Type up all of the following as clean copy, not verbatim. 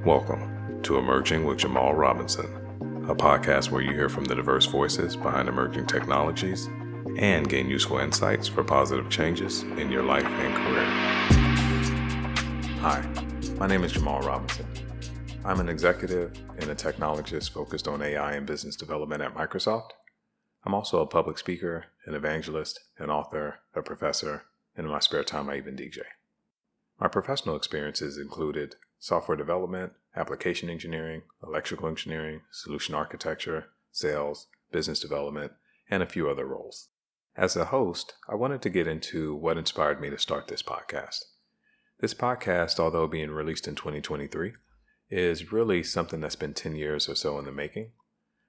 Welcome to Emerging with Jamal Robinson, a podcast where you hear from the diverse voices behind emerging technologies and gain useful insights for positive changes in your life and career. Hi, my name is Jamal Robinson. I'm an executive and a technologist focused on AI and business development at Microsoft. I'm also a public speaker, an evangelist, an author, a professor, and in my spare time I even DJ. My professional experiences included software development, application engineering, electrical engineering, solution architecture, sales, business development, and a few other roles. As a host, I wanted to get into what inspired me to start this podcast. This podcast, although being released in 2023, is really something that's been 10 years or so in the making.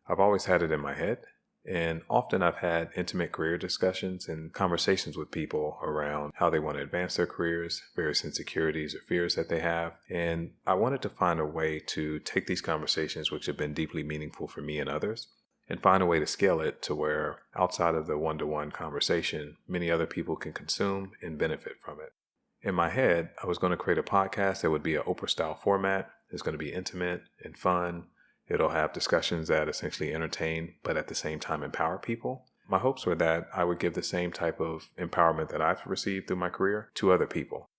I've always had it in my head, and often I've had intimate career discussions and conversations with people around how they want to advance their careers, various insecurities or fears that they have. And I wanted to find a way to take these conversations, which have been deeply meaningful for me and others, and find a way to scale it to where outside of the one-to-one conversation, many other people can consume and benefit from it. In my head, I was going to create a podcast that would be an Oprah-style format. It's going to be intimate and fun. It'll have discussions that essentially entertain, but at the same time empower people. My hopes were that I would give the same type of empowerment that I've received through my career to other people.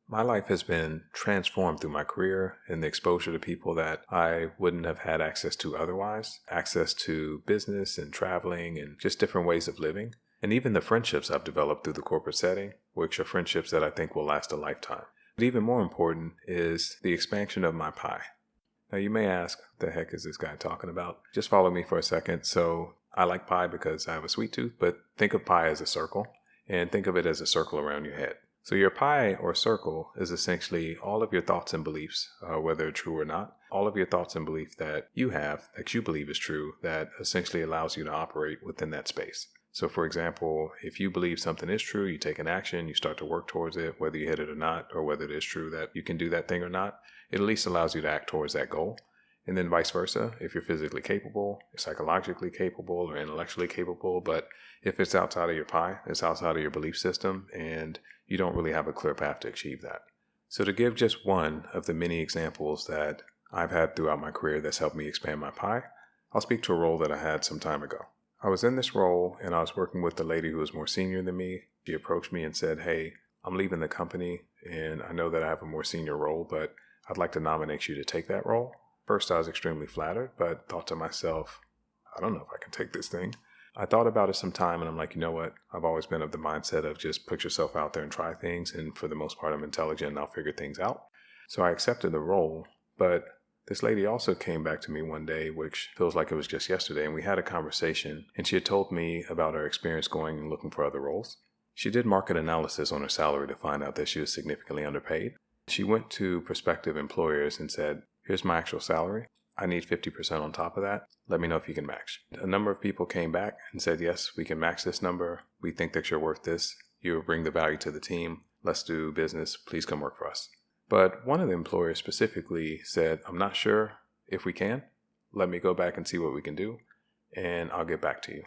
My life has been transformed through my career and the exposure to people that I wouldn't have had access to otherwise, access to business and traveling and just different ways of living. And even the friendships I've developed through the corporate setting, which are friendships that I think will last a lifetime. But even more important is the expansion of my pie. Now you may ask, what the heck is this guy talking about? Just follow me for a second. So I like pie because I have a sweet tooth, but think of pie as a circle and think of it as a circle around your head. So your pie or circle is essentially all of your thoughts and beliefs, whether true or not, all of your thoughts and beliefs that you have, that you believe is true, that essentially allows you to operate within that space. So for example, if you believe something is true, you take an action, you start to work towards it, whether you hit it or not, or whether it is true that you can do that thing or not, it at least allows you to act towards that goal. And then vice versa, if you're physically capable, psychologically capable, or intellectually capable, but if it's outside of your pie, it's outside of your belief system, and you don't really have a clear path to achieve that. So to give just one of the many examples that I've had throughout my career that's helped me expand my pie, I'll speak to a role that I had some time ago. I was in this role and I was working with a lady who was more senior than me. She approached me and said, "Hey, I'm leaving the company and I know that I have a more senior role, but I'd like to nominate you to take that role." First, I was extremely flattered, but thought to myself, I don't know if I can take this thing. I thought about it some time and I'm like, you know what? I've always been of the mindset of just put yourself out there and try things. And for the most part, I'm intelligent and I'll figure things out. So I accepted the role, but this lady also came back to me one day, which feels like it was just yesterday, and we had a conversation, and she had told me about her experience going and looking for other roles. She did market analysis on her salary to find out that she was significantly underpaid. She went to prospective employers and said, "Here's my actual salary. I need 50% on top of that. Let me know if you can match." A number of people came back and said, "Yes, we can match this number. We think that you're worth this. You bring the value to the team. Let's do business. Please come work for us." But one of the employers specifically said, "I'm not sure if we can. Let me go back and see what we can do, and I'll get back to you."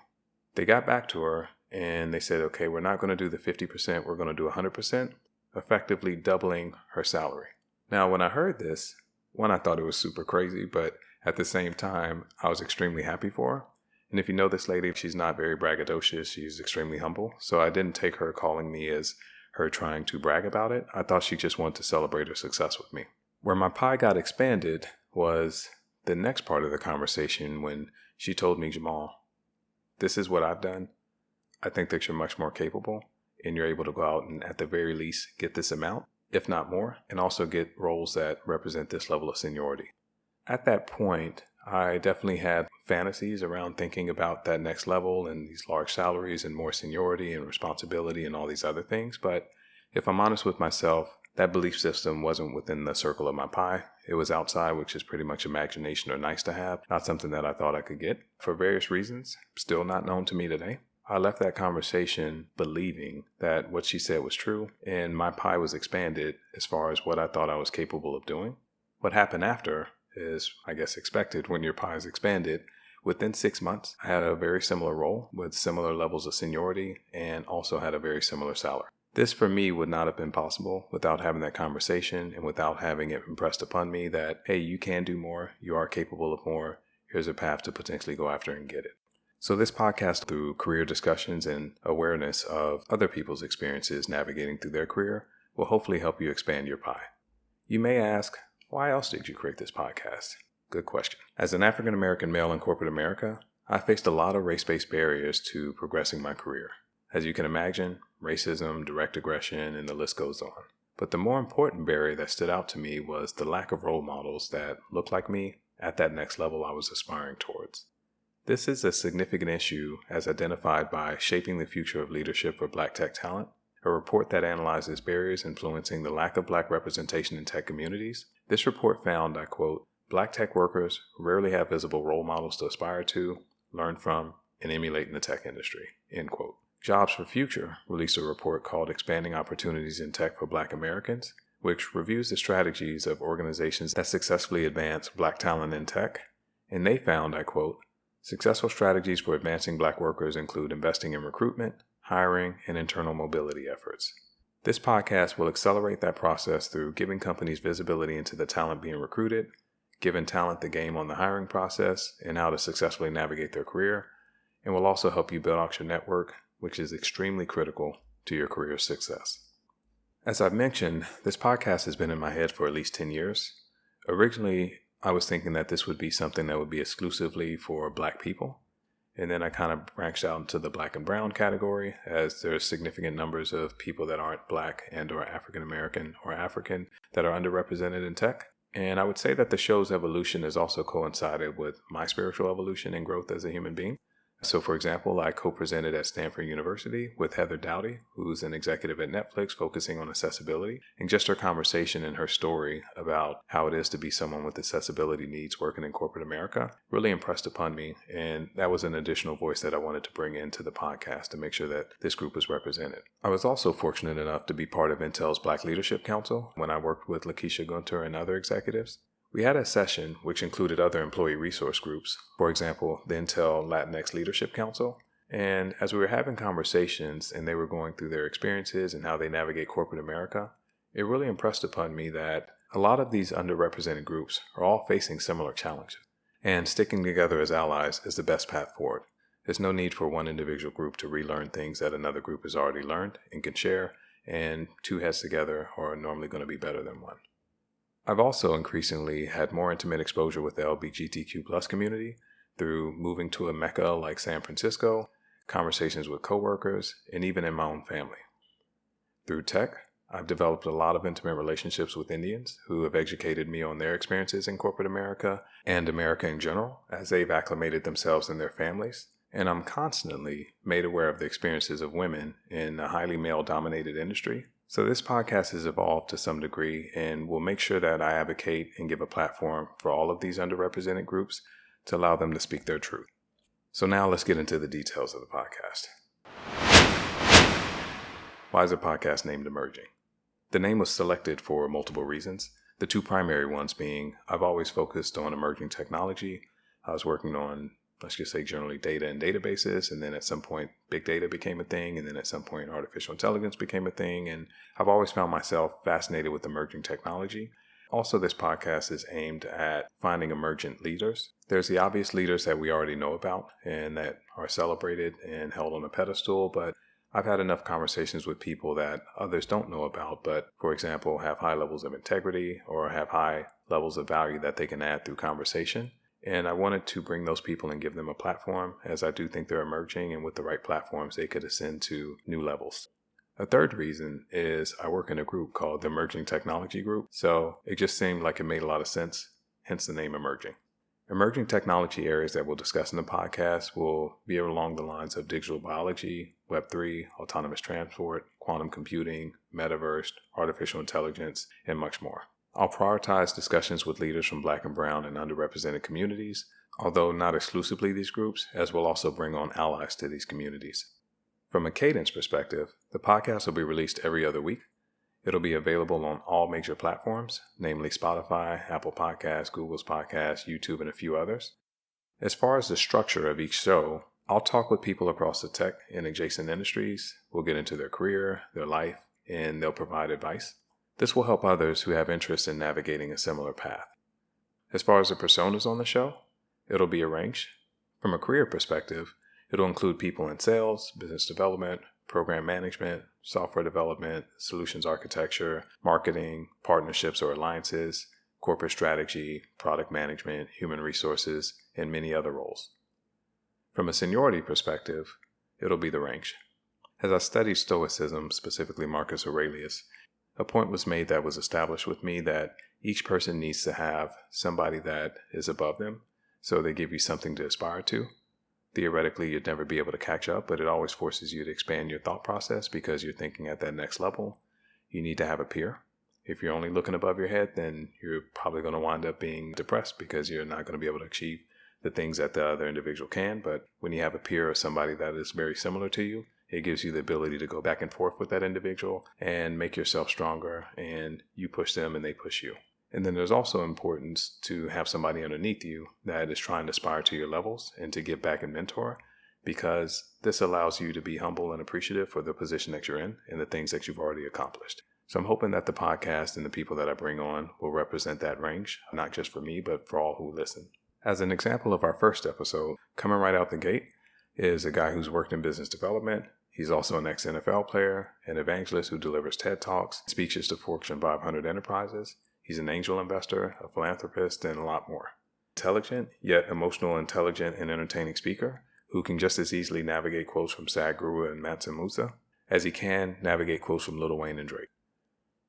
They got back to her, and they said, "Okay, we're not going to do the 50%. We're going to do 100%, effectively doubling her salary." Now, when I heard this, one, I thought it was super crazy, but at the same time, I was extremely happy for her. And if you know this lady, she's not very braggadocious. She's extremely humble. So I didn't take her calling me as her trying to brag about it. I thought she just wanted to celebrate her success with me. Where my pie got expanded was the next part of the conversation when she told me, "Jamal, this is what I've done. I think that you're much more capable and you're able to go out and at the very least get this amount, if not more, and also get roles that represent this level of seniority." At that point, I definitely had fantasies around thinking about that next level and these large salaries and more seniority and responsibility and all these other things. But if I'm honest with myself, that belief system wasn't within the circle of my pie. It was outside, which is pretty much imagination or nice to have, not something that I thought I could get for various reasons, still not known to me today. I left that conversation believing that what she said was true and my pie was expanded as far as what I thought I was capable of doing. What happened after is, I guess, expected when your pie is expanded. Within 6 months, I had a very similar role with similar levels of seniority and also had a very similar salary. This for me would not have been possible without having that conversation and without having it impressed upon me that, hey, you can do more, you are capable of more, here's a path to potentially go after and get it. So this podcast, through career discussions and awareness of other people's experiences navigating through their career, will hopefully help you expand your pie. You may ask, why else did you create this podcast? Good question. As an African American male in corporate America, I faced a lot of race-based barriers to progressing my career. As you can imagine, racism, direct aggression, and the list goes on. But the more important barrier that stood out to me was the lack of role models that looked like me at that next level I was aspiring towards. This is a significant issue as identified by Shaping the Future of Leadership for Black Tech Talent, a report that analyzes barriers influencing the lack of Black representation in tech communities. This report found, I quote, Black tech workers rarely have visible role models to aspire to, learn from, and emulate in the tech industry, end quote. Jobs for Future released a report called Expanding Opportunities in Tech for Black Americans, which reviews the strategies of organizations that successfully advance Black talent in tech. And they found, I quote, successful strategies for advancing Black workers include investing in recruitment, hiring, and internal mobility efforts. This podcast will accelerate that process through giving companies visibility into the talent being recruited, giving talent the game on the hiring process and how to successfully navigate their career, and will also help you build out your network, which is extremely critical to your career success. As I've mentioned, this podcast has been in my head for at least 10 years. Originally, I was thinking that this would be something that would be exclusively for Black people. And then I kind of branched out into the Black and Brown category, as there are significant numbers of people that aren't Black and or African American or African that are underrepresented in tech. And I would say that the show's evolution has also coincided with my spiritual evolution and growth as a human being. So, for example, I co-presented at Stanford University with Heather Dowdy, who's an executive at Netflix focusing on accessibility. And just her conversation and her story about how it is to be someone with accessibility needs working in corporate America really impressed upon me. And that was an additional voice that I wanted to bring into the podcast to make sure that this group was represented. I was also fortunate enough to be part of Intel's Black Leadership Council when I worked with Lakeisha Gunter and other executives. We had a session which included other employee resource groups, for example, the Intel Latinx Leadership Council. And as we were having conversations and they were going through their experiences and how they navigate corporate America, it really impressed upon me that a lot of these underrepresented groups are all facing similar challenges. And sticking together as allies is the best path forward. There's no need for one individual group to relearn things that another group has already learned and can share, and two heads together are normally going to be better than one. I've also increasingly had more intimate exposure with the LGBTQ+ community through moving to a mecca like San Francisco, conversations with coworkers, and even in my own family. Through tech, I've developed a lot of intimate relationships with Indians who have educated me on their experiences in corporate America and America in general as they've acclimated themselves and their families. And I'm constantly made aware of the experiences of women in a highly male-dominated industry. So this podcast has evolved to some degree and will make sure that I advocate and give a platform for all of these underrepresented groups to allow them to speak their truth. So now let's get into the details of the podcast. Why is the podcast named Emerging? The name was selected for multiple reasons. The two primary ones being I've always focused on emerging technology. I was working on, let's just say, generally data and databases. And then at some point, big data became a thing. And then at some point, artificial intelligence became a thing. And I've always found myself fascinated with emerging technology. Also, this podcast is aimed at finding emergent leaders. There's the obvious leaders that we already know about and that are celebrated and held on a pedestal. But I've had enough conversations with people that others don't know about, but, for example, have high levels of integrity or have high levels of value that they can add through conversation. And I wanted to bring those people and give them a platform, as I do think they're emerging, and with the right platforms, they could ascend to new levels. A third reason is I work in a group called the Emerging Technology Group, so it just seemed like it made a lot of sense, hence the name Emerging. Emerging technology areas that we'll discuss in the podcast will be along the lines of digital biology, Web3, autonomous transport, quantum computing, metaverse, artificial intelligence, and much more. I'll prioritize discussions with leaders from Black and Brown and underrepresented communities, although not exclusively these groups, as we'll also bring on allies to these communities. From a cadence perspective, the podcast will be released every other week. It'll be available on all major platforms, namely Spotify, Apple Podcasts, Google's Podcasts, YouTube, and a few others. As far as the structure of each show, I'll talk with people across the tech and adjacent industries. We'll get into their career, their life, and they'll provide advice. This will help others who have interest in navigating a similar path. As far as the personas on the show, it'll be arranged. From a career perspective, it'll include people in sales, business development, program management, software development, solutions architecture, marketing, partnerships or alliances, corporate strategy, product management, human resources, and many other roles. From a seniority perspective, it'll be the range. As I studied Stoicism, specifically Marcus Aurelius, a point was made that was established with me that each person needs to have somebody that is above them, so they give you something to aspire to. Theoretically, you'd never be able to catch up, but it always forces you to expand your thought process because you're thinking at that next level. You need to have a peer. If you're only looking above your head, then you're probably going to wind up being depressed because you're not going to be able to achieve the things that the other individual can. But when you have a peer or somebody that is very similar to you, it gives you the ability to go back and forth with that individual and make yourself stronger, and you push them and they push you. And then there's also importance to have somebody underneath you that is trying to aspire to your levels and to give back and mentor, because this allows you to be humble and appreciative for the position that you're in and the things that you've already accomplished. So I'm hoping that the podcast and the people that I bring on will represent that range, not just for me, but for all who listen. As an example of our first episode, coming right out the gate is a guy who's worked in business development. He's also an ex-NFL player, an evangelist who delivers TED Talks, speeches to Fortune 500 enterprises. He's an angel investor, a philanthropist, and a lot more. Intelligent, yet emotional, intelligent, and entertaining speaker who can just as easily navigate quotes from Sadhguru and Mansa Musa as he can navigate quotes from Lil Wayne and Drake.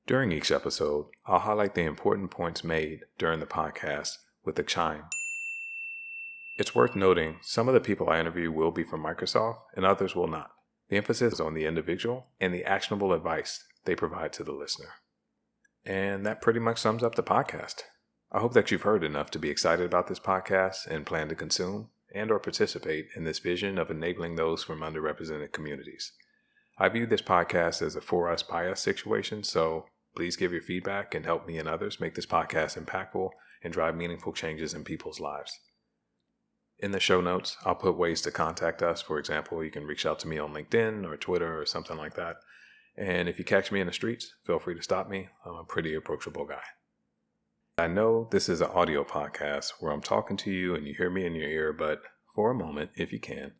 During each episode, I'll highlight the important points made during the podcast with a chime. It's worth noting some of the people I interview will be from Microsoft and others will not. The emphasis is on the individual and the actionable advice they provide to the listener. And that pretty much sums up the podcast. I hope that you've heard enough to be excited about this podcast and plan to consume and or participate in this vision of enabling those from underrepresented communities. I view this podcast as a for us by us situation, so please give your feedback and help me and others make this podcast impactful and drive meaningful changes in people's lives. In the show notes, I'll put ways to contact us. For example, you can reach out to me on LinkedIn or Twitter or something like that. And if you catch me in the streets, feel free to stop me. I'm a pretty approachable guy. I know this is an audio podcast where I'm talking to you and you hear me in your ear, but for a moment, if you can,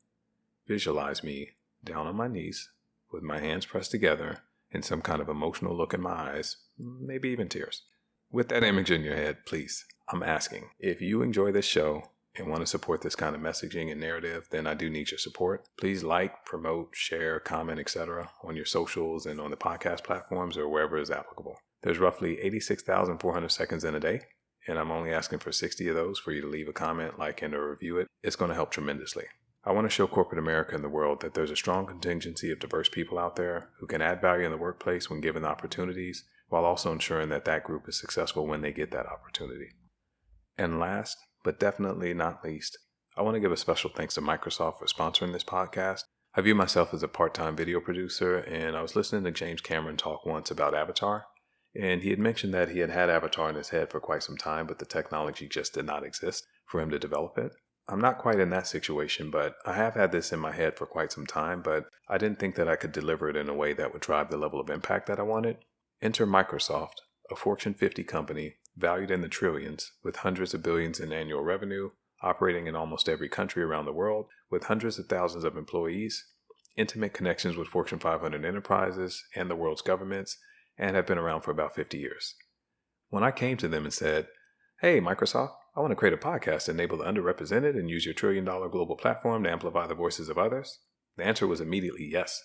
visualize me down on my knees with my hands pressed together and some kind of emotional look in my eyes, maybe even tears. With that image in your head, please, I'm asking, if you enjoy this show and want to support this kind of messaging and narrative, then I do need your support. Please like, promote, share, comment, etc. on your socials and on the podcast platforms or wherever is applicable. There's roughly 86,400 seconds in a day, and I'm only asking for 60 of those for you to leave a comment, like, and or review it. It's going to help tremendously. I want to show corporate America and the world that there's a strong contingency of diverse people out there who can add value in the workplace when given the opportunities, while also ensuring that that group is successful when they get that opportunity. And last, but definitely not least, I want to give a special thanks to Microsoft for sponsoring this podcast. I view myself as a part-time video producer, and I was listening to James Cameron talk once about Avatar, and he had mentioned that he had had Avatar in his head for quite some time, but the technology just did not exist for him to develop it. I'm not quite in that situation, but I have had this in my head for quite some time, but I didn't think that I could deliver it in a way that would drive the level of impact that I wanted. Enter Microsoft, a Fortune 50 company valued in the trillions, with hundreds of billions in annual revenue, operating in almost every country around the world, with hundreds of thousands of employees, intimate connections with Fortune 500 enterprises and the world's governments, and have been around for about 50 years. When I came to them and said, "Hey, Microsoft, I want to create a podcast to enable the underrepresented and use your trillion-dollar global platform to amplify the voices of others," the answer was immediately yes,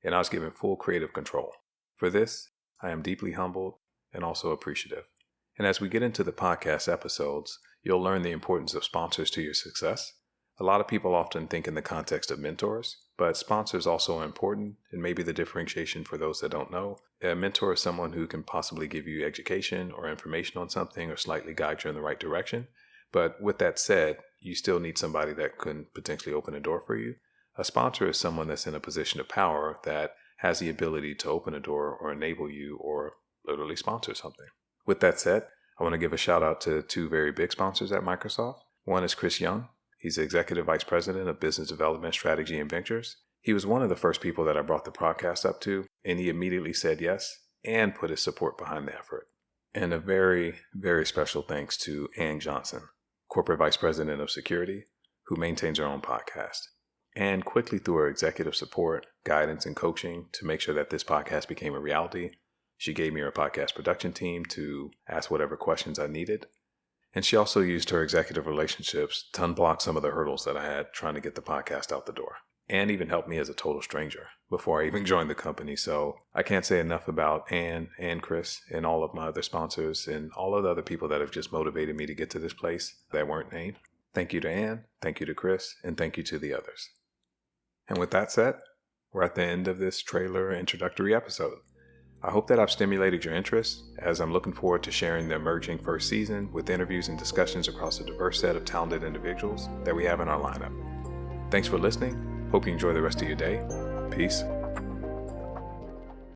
and I was given full creative control. For this, I am deeply humbled and also appreciative. And as we get into the podcast episodes, you'll learn the importance of sponsors to your success. A lot of people often think in the context of mentors, but sponsors also are important, and maybe the differentiation for those that don't know. A mentor is someone who can possibly give you education or information on something or slightly guide you in the right direction. But with that said, you still need somebody that can potentially open a door for you. A sponsor is someone that's in a position of power that has the ability to open a door or enable you or literally sponsor something. With that said, I want to give a shout out to two very big sponsors at Microsoft. One is Chris Young, He's the Executive Vice President of Business Development, Strategy, and Ventures. He was one of the first people that I brought the podcast up to, and he immediately said yes and put his support behind the effort. And a very, very special thanks to Ann Johnson, Corporate Vice President of Security, who maintains her own podcast. And quickly, through her executive support, guidance, and coaching to make sure that this podcast became a reality, she gave me her podcast production team to ask whatever questions I needed. And she also used her executive relationships to unblock some of the hurdles that I had trying to get the podcast out the door. And even helped me as a total stranger before I even joined the company. So I can't say enough about Ann and Chris and all of my other sponsors and all of the other people that have just motivated me to get to this place that weren't named. Thank you to Ann, thank you to Chris, and thank you to the others. And with that said, we're at the end of this trailer introductory episode. I hope that I've stimulated your interest, as I'm looking forward to sharing the emerging first season with interviews and discussions across a diverse set of talented individuals that we have in our lineup. Thanks for listening. Hope you enjoy the rest of your day. Peace.